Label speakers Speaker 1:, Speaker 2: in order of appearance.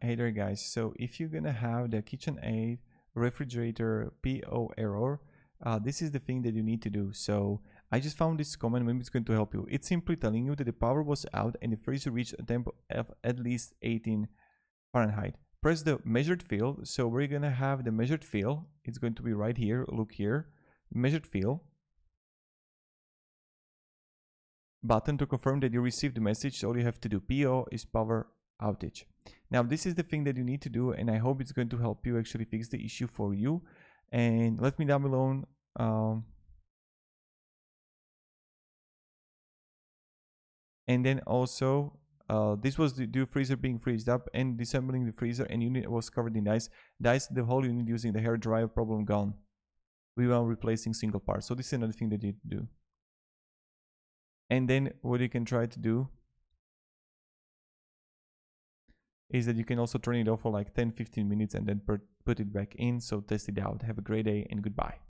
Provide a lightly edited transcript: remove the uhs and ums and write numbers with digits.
Speaker 1: Hey there guys, so if you're gonna have the KitchenAid refrigerator PO error, this is the thing that you need to do. So I just found this comment, maybe it's going to help you. It's simply telling you that the power was out and the freezer reached a temp of at least 18 Fahrenheit. Press the measured field. So we're gonna have the measured field. It's going to be right here, look here, measured field. Button to confirm that you received the message. So all you have to do, PO is power outage. Now this is the thing that you need to do, and I hope it's going to help you actually fix the issue for you. And let me down below and then also this was the freezer being freezed up and disassembling the freezer, and unit was covered in ice. The whole unit using the hair dryer, problem gone. We were replacing single parts. So this is another thing that you do. And then what you can try to do is that you can also turn it off for like 10-15 minutes and then put it back in. So test it out. Have a great day and goodbye.